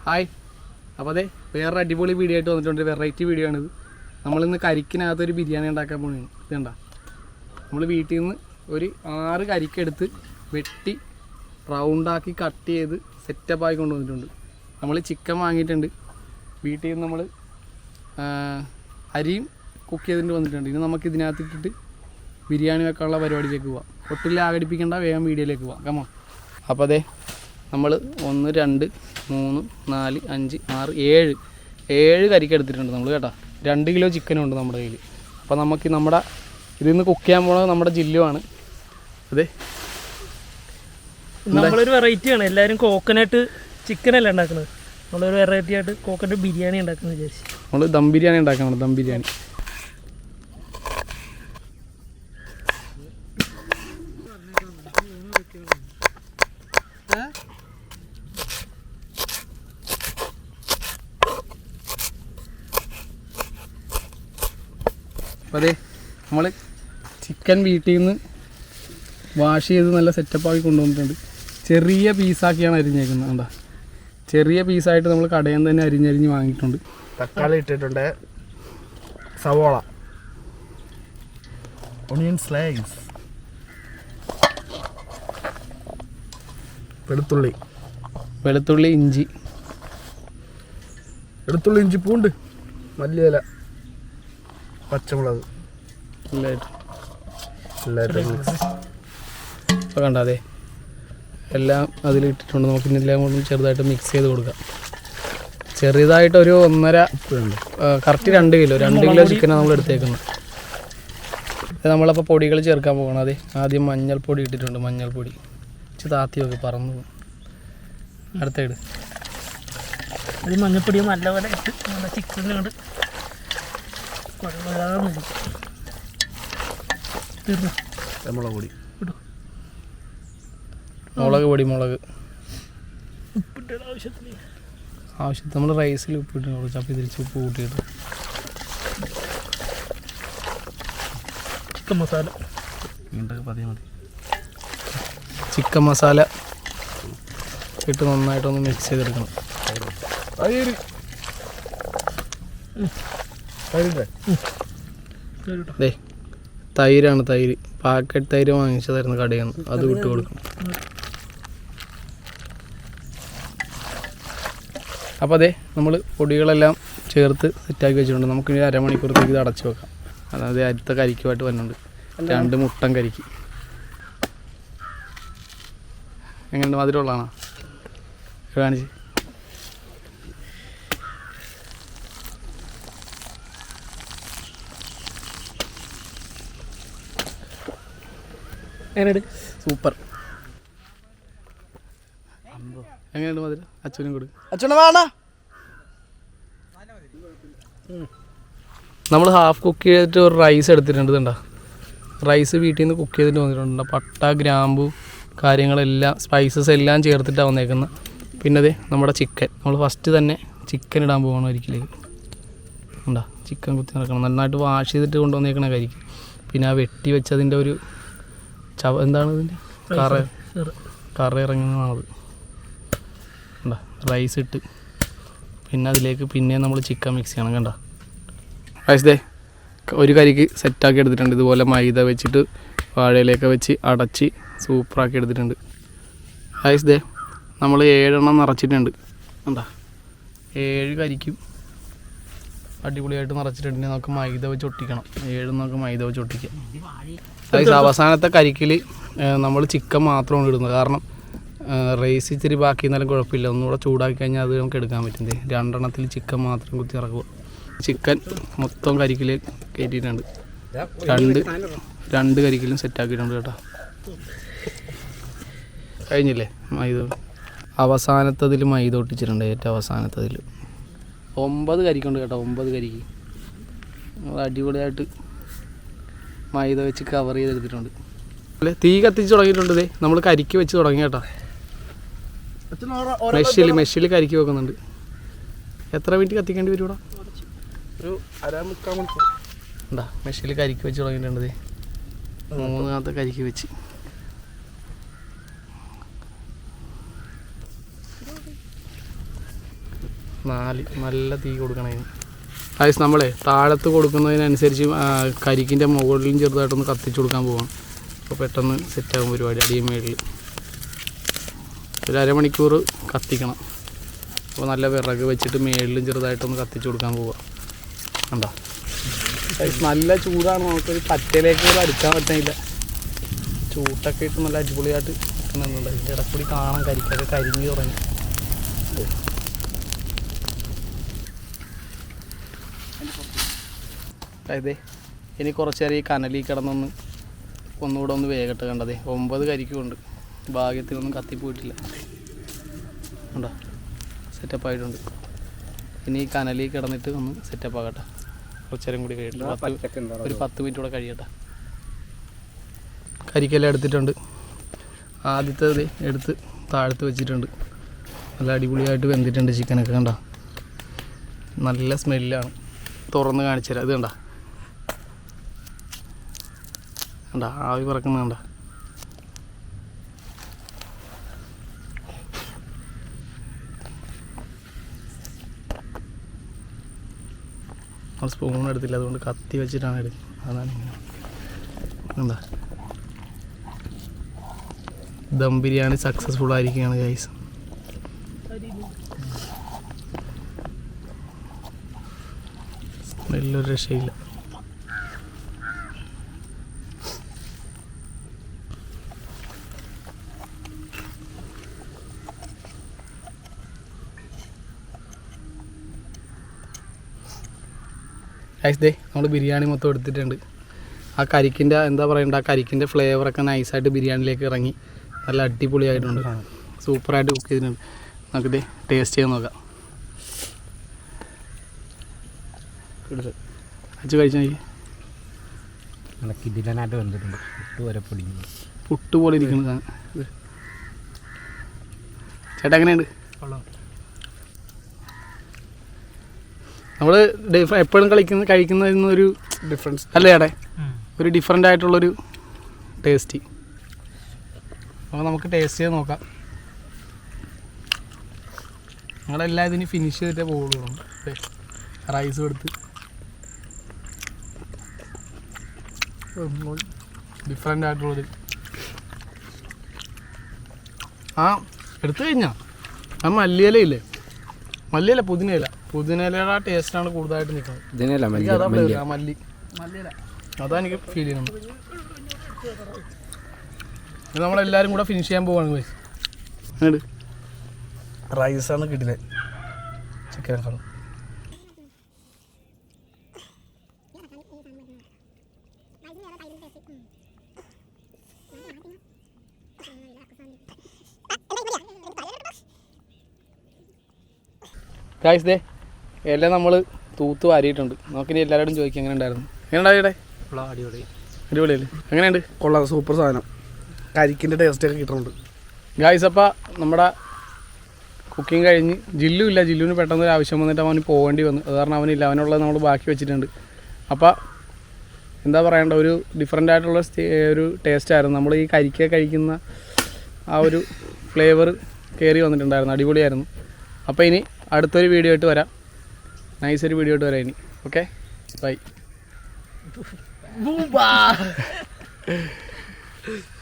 Hi. അപ്പോൾ അതെ വേറൊരു അടിപൊളി വീഡിയോ ആയിട്ട് വന്നിട്ടുണ്ട്. വെറൈറ്റി വീഡിയോ ആണിത്. നമ്മളിന്ന് കരിക്കിനകത്തൊരു ബിരിയാണി ഉണ്ടാക്കാൻ പോകുന്നത്. ഇതുണ്ട, നമ്മൾ വീട്ടിൽ നിന്ന് ഒരു 6 കരിക്കെടുത്ത് വെട്ടി റൗണ്ടാക്കി കട്ട് ചെയ്ത് സെറ്റപ്പായി കൊണ്ടുവന്നിട്ടുണ്ട്. നമ്മൾ ചിക്കൻ വാങ്ങിയിട്ടുണ്ട്. വീട്ടിൽ നിന്ന് നമ്മൾ അരിയും കുക്ക് ചെയ്തിട്ട് വന്നിട്ടുണ്ട്. ഇനി നമുക്ക് ഇതിനകത്തിട്ടിട്ട് ബിരിയാണി വെക്കാനുള്ള പരിപാടിയിലേക്ക് പോവാം. ഒട്ടില്ല ആഘടിപ്പിക്കേണ്ട, വേഗം വീഡിയോയിലേക്ക് പോവാം. കമോ. അപ്പോൾ അതെ നമ്മൾ 1 2 3 4 5 6 7 കരിക്ക് എടുത്തിട്ടുണ്ട് നമ്മൾ കേട്ടോ. 2 കിലോ ചിക്കനുണ്ട് നമ്മുടെ കയ്യിൽ. അപ്പോൾ നമുക്ക് നമ്മുടെ ഇതിൽ നിന്ന് കുക്ക് ചെയ്യാൻ പോകുന്നത് നമ്മുടെ ജില്ലുവാണ്. അതെ നമ്മളൊരു വെറൈറ്റിയാണ്. എല്ലാവരും കോക്കനട്ട് ചിക്കനല്ല ഉണ്ടാക്കുന്നത്. നമ്മളൊരു വെറൈറ്റി ആയിട്ട് കോക്കനട്ട് ബിരിയാണി ഉണ്ടാക്കുന്നത് വിചാരിച്ചു. നമ്മൾ ദം ബിരിയാണി ഉണ്ടാക്കണം. ദം ബിരിയാണി അപ്പോൾ അതെ നമ്മൾ ചിക്കൻ വീട്ടിൽ നിന്ന് വാഷ് ചെയ്ത് നല്ല സെറ്റപ്പാക്കി കൊണ്ടുവന്നിട്ടുണ്ട്. ചെറിയ പീസാക്കിയാണ് അരിഞ്ഞേക്കുന്നത്. കണ്ടോ, ചെറിയ പീസായിട്ട് നമ്മൾ കടയിൽ നിന്ന് തന്നെ അരിഞ്ഞരിഞ്ഞ് വാങ്ങിയിട്ടുണ്ട്. തക്കാളി ഇട്ടിട്ടുണ്ട്, സവോള, ഒണിയൻ സ്ലൈസ്, വെളുത്തുള്ളി, ഇഞ്ചി, പൂണ്ട്, മല്ലിയില, പച്ചമുളക് എല്ലായിട്ടും ഇപ്പോൾ കണ്ട അതെ എല്ലാം അതിലിട്ടിട്ടുണ്ട്. നമുക്ക് എല്ലാം കൊണ്ടും ചെറുതായിട്ട് മിക്സ് ചെയ്ത് കൊടുക്കാം. ചെറുതായിട്ടൊരു 1.5 കറക്റ്റ് 2 കിലോ ചിക്കനാണ് നമ്മൾ എടുത്തേക്കുന്നത്. നമ്മളപ്പോൾ പൊടികൾ ചേർക്കാൻ പോകണം. അതെ ആദ്യം മഞ്ഞൾപ്പൊടി ഇട്ടിട്ടുണ്ട്. മഞ്ഞൾപ്പൊടി താത്തി നോക്കി പറന്നു പോകും. അടുത്തേട് അത് മഞ്ഞൾപ്പൊടി നല്ലപോലെ ഇട്ട് നമ്മുടെ ചിക്കനോട് മുളക് പൊടി ഉപ്പിട്ട് ആവശ്യത്തിന് നമ്മൾ റൈസിൽ ഉപ്പിട്ട് കൊടുക്കും. അപ്പോൾ തിരിച്ച് ഉപ്പ് കൂട്ടിയിട്ട് ചിക്കൻ മസാല ചിക്കൻ മസാല ഇട്ട് നന്നായിട്ടൊന്ന് മിക്സ് ചെയ്തെടുക്കണം. അതെ തൈരാണ്. പാക്കറ്റ് തൈര് വാങ്ങിച്ചതായിരുന്നു കടയിൽ നിന്ന്. അത് വിട്ട് കൊടുക്കണം. അപ്പോൾ അതെ നമ്മൾ പൊടികളെല്ലാം ചേർത്ത് സെറ്റാക്കി വെച്ചിട്ടുണ്ട്. നമുക്കിനി 1/2 മണിക്കൂറത്തേക്ക് ഇത് അടച്ചു വെക്കാം. അതായത് അടുത്ത കരിക്കുമായിട്ട് വരുന്നുണ്ട് 2 മുട്ടൻ കരിക്ക്. എങ്ങനെയുണ്ട്? മധുരമുള്ളതാണോ? കാണിച്ച് സൂപ്പർ. എങ്ങനെയുണ്ട് മധുരം? അച്ഛനും കൊടുക്കും. അച്ഛനെ വേണ. നമ്മൾ ഹാഫ് കുക്ക് ചെയ്തിട്ട് ഒരു റൈസ് എടുത്തിട്ടുണ്ട്. ഇതുണ്ടോ, റൈസ് വീട്ടിൽ നിന്ന് കുക്ക് ചെയ്തിട്ട് വന്നിട്ടുണ്ട്. പട്ട, ഗ്രാമ്പു കാര്യങ്ങളെല്ലാം സ്പൈസസ് എല്ലാം ചേർത്തിട്ടാണ് വന്നേക്കുന്നത്. പിന്നെ അതെ നമ്മുടെ ചിക്കൻ നമ്മൾ ഫസ്റ്റ് തന്നെ ചിക്കൻ ഇടാൻ പോകണം ഒരിക്കലേക്ക്. ഉണ്ടോ, ചിക്കൻ കുത്തി നടക്കണം. നന്നായിട്ട് വാഷ് ചെയ്തിട്ട് കൊണ്ടുവന്നേക്കണ കരിക്ക്. പിന്നെ ആ വെട്ടി വെച്ചതിൻ്റെ ഒരു എന്താണ് ഇതിൻ്റെ കറ ഇറങ്ങുന്നതാണത്. കണ്ട, റൈസ് ഇട്ട് പിന്നെ അതിലേക്ക് പിന്നെ നമ്മൾ ചിക്കൻ മിക്സ് ചെയ്യണം. കണ്ട റൈസ് ദേ ഒരു കരിക്ക് സെറ്റാക്കി എടുത്തിട്ടുണ്ട്. ഇതുപോലെ മൈദ വെച്ചിട്ട് വാഴയിലേക്ക് വെച്ച് അടച്ച് സൂപ്പറാക്കി എടുത്തിട്ടുണ്ട്. റൈസ് ദേ നമ്മൾ 7 നിറച്ചിട്ടുണ്ട്. കണ്ട 7 കരിക്കും അടിപൊളിയായിട്ട് നിറച്ചിട്ടുണ്ടെങ്കിൽ നമുക്ക് മൈദ വെച്ച് ഒട്ടിക്കണം. 7 നമുക്ക് മൈദ വെച്ച് ഒട്ടിക്കാം. അതായത് അവസാനത്തെ കരിക്കിൽ നമ്മൾ ചിക്കൻ മാത്രമാണ് ഇടുന്നത്. കാരണം റൈസ് ഇച്ചിരി ബാക്കി എന്നാലും കുഴപ്പമില്ല. ഒന്നുകൂടെ ചൂടാക്കി കഴിഞ്ഞാൽ അത് നമുക്ക് എടുക്കാൻ പറ്റുന്നത്. 2 ചിക്കൻ മാത്രം കുത്തി ഇറക്കുക. ചിക്കൻ മൊത്തം കരിക്കിൽ കയറ്റിയിട്ടുണ്ട്. 2 കരിക്കിലും സെറ്റാക്കിയിട്ടുണ്ട് കേട്ടോ. കഴിഞ്ഞില്ലേ? മൈദ അവസാനത്തതിൽ മൈദ ഒട്ടിച്ചിട്ടുണ്ട്. ഏറ്റവും അവസാനത്തതിൽ 9 കരിക്കുണ്ട് കേട്ടോ. 9 കരിക്ക് അടിപൊളിയായിട്ട് മൈദ വെച്ച് കവർ ചെയ്തെടുത്തിട്ടുണ്ട്. അല്ലേ, തീ കത്തിച്ച് തുടങ്ങിയിട്ടുണ്ട്. ഇതേ നമ്മൾ കരിക്ക് വെച്ച് തുടങ്ങി കേട്ടോ. മെഷിൽ കരിക്ക് വെക്കുന്നുണ്ട്. എത്ര മിനിറ്റ് കത്തിക്കേണ്ടി വരും ഇവിടെ? ഒരു 1/2 മണിക്കൂർ. എന്താ മെഷിൽ കരിക്ക് വെച്ച് തുടങ്ങിയിട്ടുണ്ട്. 3 കരിക്ക് വെച്ച് 4 നല്ല തീ കൊടുക്കണേ. ഗൈസ് നമ്മളെ താഴത്ത് കൊടുക്കുന്നതിനനുസരിച്ച് കരിക്കിൻ്റെ മുകളിലും ചെറുതായിട്ടൊന്ന് കത്തിച്ചു കൊടുക്കാൻ പോവാം. അപ്പോൾ പെട്ടെന്ന് സെറ്റാകും പരിപാടി. അടിയും മേളിൽ ഒരു അരമണിക്കൂർ കത്തിക്കണം. അപ്പോൾ നല്ല വിറക് വെച്ചിട്ട് മേളിലും ചെറുതായിട്ടൊന്ന് കത്തിച്ചു കൊടുക്കാൻ പോവാം. കണ്ടോ ഗൈസ് നല്ല ചൂടാണ്. നമുക്കൊരു പറ്റയിലേക്ക് പോലും അടുക്കാൻ പറ്റുന്നില്ല. ചൂട്ടൊക്കെ ഇട്ട് നല്ല അടിപൊളിയായിട്ട് നിൽക്കുന്നുണ്ട്. ഇതിൻ്റെ ഇടക്കൂടി കാണാൻ കരിക്കൊക്കെ കരിഞ്ഞ് തുടങ്ങി. അതായത് ഇനി കുറച്ച് നേരം ഈ കനലിൽ കിടന്നൊന്ന് ഒന്നുകൂടെ ഒന്ന് വേഗട്ടെ. കണ്ടതേ 9 കരിക്കുമുണ്ട്. ഭാഗ്യത്തിനൊന്നും കത്തിപ്പോയിട്ടില്ല. കണ്ടോ സെറ്റപ്പായിട്ടുണ്ട്. ഇനി ഈ കനലിൽ കിടന്നിട്ട് ഒന്ന് സെറ്റപ്പ് ആകട്ടെ. കുറച്ച് നേരം കൂടി കഴിയട്ടെ. ഒരു 10 മിനിറ്റ് കൂടെ കഴിയട്ടെ. കരിക്കെല്ലാം എടുത്തിട്ടുണ്ട്. ആദ്യത്തേത് എടുത്ത് താഴത്ത് വെച്ചിട്ടുണ്ട്. നല്ല അടിപൊളിയായിട്ട് വെന്തിട്ടുണ്ട് ചിക്കനൊക്കെ. കണ്ടോ നല്ല സ്മെല്ലാണ്. തുറന്ന് കാണിച്ചു തരാം. ഇത് കണ്ടോ കണ്ടോ ആവി പറക്കുന്ന കണ്ടോ. നമ്മൾ സ്പൂൺ എടുത്തില്ല, അതുകൊണ്ട് കത്തി വെച്ചിട്ടാണ് എടുക്കുന്നത്. അതാണ് ഇങ്ങനെ എന്താ ദം ബിരിയാണി സക്സസ്ഫുൾ ആയിരിക്കുകയാണ് ഗൈസ്. സ്മെല്ലൊരു രക്ഷയില്ല. ഗൈസ് ദേ നമ്മൾ ബിരിയാണി മൊത്തം എടുത്തിട്ടുണ്ട്. ആ കരിക്കിൻ്റെ എന്താ പറയണ്ട, ആ കരിക്കിൻ്റെ ഫ്ലേവറൊക്കെ നൈസായിട്ട് ബിരിയാണിയിലേക്ക് ഇറങ്ങി നല്ല അടിപൊളിയായിട്ടുണ്ട്. സൂപ്പറായിട്ട് കുക്ക് ചെയ്തിട്ടുണ്ട്. നമുക്കിത് ടേസ്റ്റ് ചെയ്യാൻ നോക്കാം. അച്ഛൻ കഴിച്ചാൽ കിടിലനായിട്ട് വന്നിട്ടുണ്ട്. പുട്ട് പോലെ ഇരിക്കുന്നത്. ചേട്ടാ എങ്ങനെയുണ്ട്? നമ്മൾ എപ്പോഴും കഴിക്കുന്നതിന്നൊരു ഡിഫറൻസ് അല്ലേ ചേട്ടാ? ഒരു ഡിഫറെൻ്റ് ആയിട്ടുള്ളൊരു ടേസ്റ്റ്. അപ്പോൾ നമുക്ക് ടേസ്റ്റ് ചെയ്ത് നോക്കാം. ഞങ്ങളെല്ലാം ഇതിന് ഫിനിഷ് ചെയ്തിട്ടേ പോകുള്ളൂ. റൈസും എടുത്ത് ഡിഫറെൻ്റ് ആയിട്ടുള്ളത് എടുത്തു കഴിഞ്ഞാൽ ആ മല്ലിയിലയില്ലേ, മല്ലിയില പുതിനയിലയുടെ ആ ടേസ്റ്റാണ് കൂടുതലായിട്ട് നിൽക്കുന്നത്. മല്ലിയില അതാണ് എനിക്ക് ഫീൽ ചെയ്യുന്നത്. ഇത് നമ്മളെല്ലാവരും കൂടെ ഫിനിഷ് ചെയ്യാൻ പോവാണ്. അങ്ങോട്ട് റൈസാണ് കിട്ടില്ല ചിക്കനേക്കാളും. ഗൈസ് ദേ എല്ലാം നമ്മൾ തൂത്ത് വാരിയിട്ടുണ്ട്. നമുക്കിനി എല്ലാവരോടും ചോദിക്കാം എങ്ങനെ ഉണ്ടായിരുന്നു. എങ്ങനെ ഉണ്ടായിട്ടെ? അടിപൊളിയല്ലേ? എങ്ങനെയുണ്ട്? കൊള്ളാം, സൂപ്പർ സാധനം. കരിക്കിൻ്റെ ടേസ്റ്റൊക്കെ കിട്ടുന്നുണ്ട്. ഗൈസ് അപ്പോൾ നമ്മുടെ കുക്കിംഗ് കഴിഞ്ഞ് ജില്ലുമില്ല. ജില്ലുവിന് പെട്ടെന്ന് ഒരു ആവശ്യം വന്നിട്ട് അവന് പോകേണ്ടി വന്നു. അത് കാരണം അവനില്ല, അവനുള്ളത് നമ്മൾ ബാക്കി വെച്ചിട്ടുണ്ട്. അപ്പോൾ എന്താ പറയേണ്ട, ഒരു ഡിഫറെൻ്റ് ആയിട്ടുള്ള ഒരു ടേസ്റ്റായിരുന്നു. നമ്മൾ ഈ കരിക്ക കഴിക്കുന്ന ആ ഒരു ഫ്ലേവർ കയറി വന്നിട്ടുണ്ടായിരുന്നു. അടിപൊളിയായിരുന്നു. അപ്പോൾ ഇനി അടുത്തൊരു വീഡിയോ ആയിട്ട് വരാം. നൈസൊരു വീഡിയോ ആയിട്ട് വരാം ഇനി. Okay bye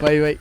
bye bye.